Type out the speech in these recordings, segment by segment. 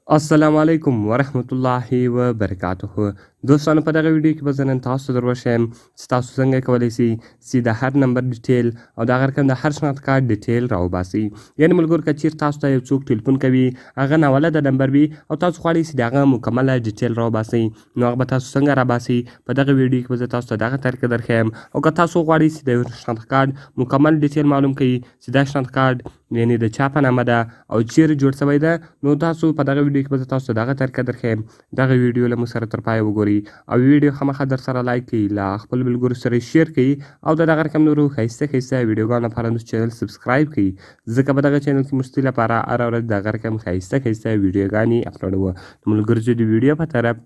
السلام علیکم ورحمت الله وبرکاته. دوستانو په دغه ویډیو کې به زه نن تاسو ته در وښیم چې تاسو څنګه کولی شئ چې د هر نمبر ډیټیل او د هغه رقم د هر شناخت کارت ډیټیل راوباسئ. یعنې ملګرو که چیرې تاسو ته یو څوک ټلیفون کوي هغه ناولده نمبر وي او تاسو غواړئ چې د هغه مکمله ډیټیل راوباسئ، نو هغه به تاسو څنګه راباسئ په دغه ویډیو کې به زه تاسو ته دغه طریقه درښیم. او که تاسو غواړئ چې د یو شناخت کارت مکمل ډیټیل معلوم کړئ چې دا شناخت کارت یعنې د چا په نامه ده او چیرې جوړ شوی ده، نو تاسو په دغه ویډیو کې به زه تاسو ته دغه طریقه درښیم. دغه ویډیو له موږ سره تر پایه وګورئ او ویډیو خامخا در سره لایک کړئ، له خپلو ملګرو سره یې شیر کړئ او د دغه رقم نورو ښایسته ښایسته ویډیوګانو لپاره زموږ چینل سبسکرایب کړئ، ځکه په دغه چینل کې موږ ستاسو لپاره هره ورځ د هغه رقم ښایسته ښایسته ویډیوګانې اپلوډوو. نو ملګرو چې د ویډیو په طرف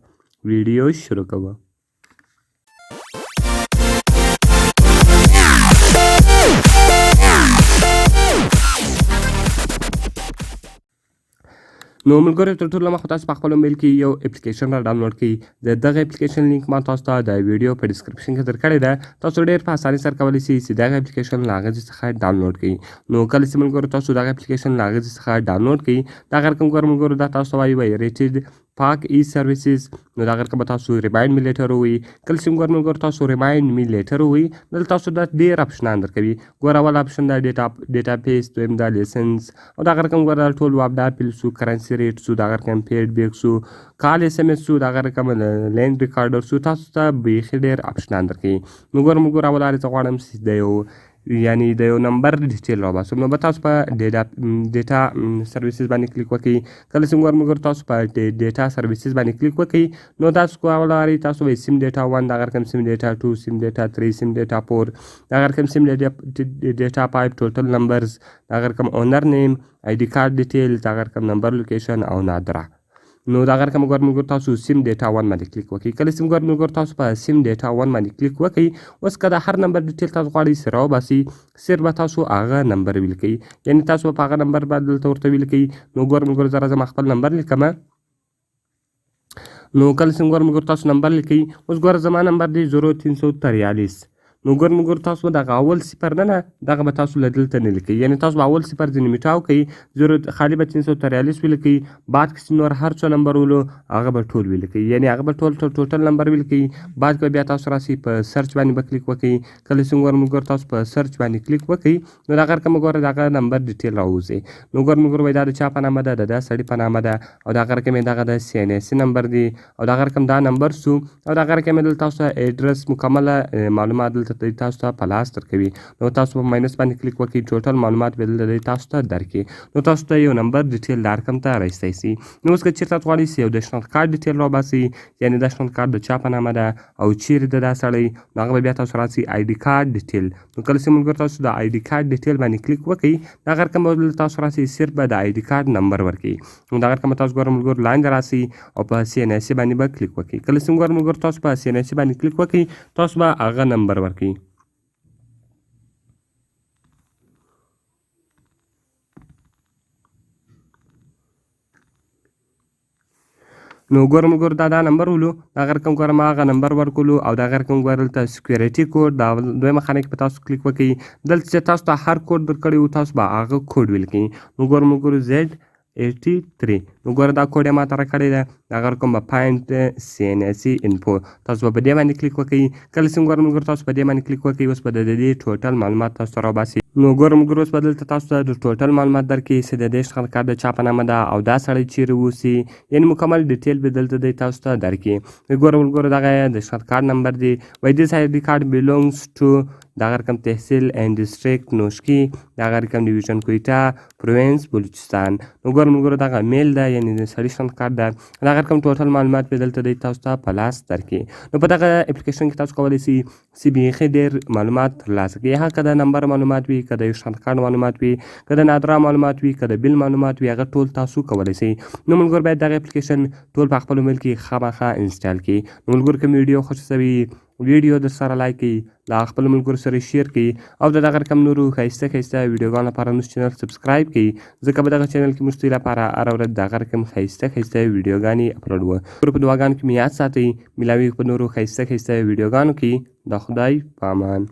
ویډیو شروع کوو. نو ملګرو تر ټولو مخکې تاسو په خپل موبایل کې یو اپلیکیشن را ډاونلوډ کړئ. د دغه اپلیکیشن لینک ما تاسو ته د ویډیو په ډسکرپشن کې درکړې ده. تاسو ډېر په اسانۍ سره کولی شئ چې دغه اپلیکیشن له هغه ځای څخه ډاونلوډ کړئ. نو کله چې ملګرو تاسو دغه اپلیکیشن له هغه ځای څخه ډاونلوډ کړئ، دغه رقم ګوره ملګرو دا تاسو ته وایي ریټډ پاک ای سرویسز، نو دغه رقم به تاسو ریمایند می لیټر ووایي. کله چې ګوره ملګرو تاسو ریمایند می لیټر ووایي، دلته تاسو ته ډېر اپشنان درکوي. ګوره اول اپشن دا ډیټا بیس، دویم دا لیسنس او دغه رقم ګوره ټول واپډار پیل سو، کرنسي ریټ سو، دغه رقم پیډ بیک سو، کال اس ام اس سو، دغه رقم لینډ ریکارډر سو. تاسو ته بیخي ډېر اپشنان درکوي. نو ګوره ملګرو اول زه غواړم چې د یو یعنې د یو نمبر ډیټیل راوباسم، نو به تاسو په ډیټا سرویسز باندې کلیک وکړئ. کله چې ګوره ملګرو تاسو په ډیټا سرویسز باندې کلیک وکړئ، نو تاسو کولی تاسو وایي سیم ډیټا 1، دغه رقم سیم ډیټا 2، سیم ډیټا 3، سیم ډیټا 4، دغه رقم سیم ډیټا 5، ټوټل نمبرز، دغه رقم اونر نیم، آی ډي کارت ډیټیل، دغه رقم نمبر لوکیشن او نادره. نو دغه رقم ګوره ملګرو تاسو سیم ډیټا 1 باندې کلیک وکړئ. کله چې ګوره ملګرو تاسو په سیم ډیټا 1 باندې کلیک وکړئ، اوس که د هر نمبر ډیټیل تاسو غواړئ چې راوباسئ، صرف به تاسو هغه نمبر ولیکئ، یعنې تاسو به په هغه نمبر باندې دلته ورته ولیکئ. نو ګوره ملګرو زه راځم خپل نمبر لیکمه. نو کله چې ګوره ملګرو تاسو نمبر لیکئ، اوس ګوره زما نمبر دی 0343. نو ګوره ملګرو تاسو به دغه اول صفر نه دغه به تاسو له دلته نه لیکئ، یعنې تاسو به اول صفر ځینې میټاو کړئ، خالي به 343 ولیکئ، بعد کې چې نور هر څو نمبر ولو هغه به ټول ولیکئ، یعنې هغه به ټوټل نمبر ولیکئ. بعد کې بیا تاسو راسئ په سرچ باندې به کلیک وکړئ. کله چې ګوره ملګرو تاسو په سرچ باندې کلیک وکړئ، نو دغه رقم ګوره دغه نمبر ډیټیل راوځي. نو ګوره ملګرو وایي دا د چا په نامه ده، د دا سړي په نامه ده او دغه رقم یې دغه د CNC نمبر دی او دغه رقم دا نمبر سو او دغه رقم یې دلته تاسو ته ایډرس مکمله معلومات دلته تاسو ته په لاس درکوي. نو تاسو په ماینس باندې کلیک وکړئ، ټوټل معلومات به دلته تاسو ته درکړي. نو تاسو ته یو نمبر ډیټیل دا رقم ته رایستی سي. نو اوس که چېرته تاسو غواړئ چې یو د شناخت کارت ډیټیل راوباسئ، یعنې دا شناخت کارت د چا په نامه ده او چیرې ده دا سړی، نو هغه به بیا تاسو راسئ آی ډي کارت ډیټیل. نو کله چې ملګرو تاسو د آی ډي کارت ډیټیل باندې کلیک وکړئ، دغه رقم به تاسو راسئ، صرف به د آی ډي کارت نمبر ورکړئ. نو دغه رقم تاسو ګوره ملګرو لاندې راسئ او په CNC باندې به کلیک وکړئ. کله چې ګوره ملګرو تاسو په CNC باندې کلیک وکړئ، تاسو به هغه نمبر ورکړئ. نو ګوره ملګرو دا نمبر ولو، دغه رقم ګوره ما هغه نمبر ورکولو او دغه رقم ګوره دلته سکیورټي کوډ دا دویمه خانه کې په تاسو کلیک وکړئ. دلته چې تاسو ته هر کوډ درکړی وو تاسو به هغه کوډ ولیکئ. نو ګوره ملګرو Z83. نو ګوره دا کوډ یې ماته راکړی ده، دغه رقم به فایند CNC انفو، تاسو به په دې باندې کلیک وکړئ. کله چې ګوره ملګرو تاسو په دې باندې کلیک وکړئ، اوس به د دې ټوټل معلومات تاسو ته راوباسي. نو ګوره ملګرو اوس به دلته تاسو ته د ټوټل معلومات درکړي چې د دې شناخت کارت د چا په نامه ده او دا سړی چیرې اوسي، یعنې مکمل ډیټیل به دلته دی تاسو ته درکړي. ګوره ملګرو دغه د شناخت کارت نمبر دی، وایي دیس آی ډي کارت بیلونګز ټو دغه رقم تحصیل اینډ ډسټریکټ نوشکی، دغه رقم ډیویژن کویټا پروینس بلوچستان. نو ګوره ملګرو دغه میل ده، یعنې د سړي شناخت کارت ده، دغه رقم ټوټل معلومات به دلته دی تاسو ته په لاس درکړي. نو په دغه اپلیکیشن کې تاسو کولی شئ چې بیخي ډېر معلومات ترلاسه کړئ، هغه که د نمبر معلومات وي، که د یو شناخت کارت معلومات وي، که د نادره معلومات وي، که د بیل معلومات وي، هغه ټول تاسو کولی شئ. نو ملګرو باید دغه اپلیکیشن ټول په خپل موبایل کې خامخا انسټال کړئ. نو ملګرو که مې ویډیو خوښه شوي ویډیو در سره لایک کړئ، له خپلو ملګرو سره شیر کړئ او د دغه رقم نورو ښایسته ښایسته ویډیوګانو لپاره زموږ چینل سبسکرایب کړئ، ځکه په دغه چینل کې موږ ستاسو لپاره هره ورځ د هغه رقم ښایسته ښایسته ویډیوګانې اپلوډوو. په دعاګانو کې مې یاد ساتئ. میلاویږو په نورو ښایسته ښایسته ویډیوګانو کې. د خدای په امان.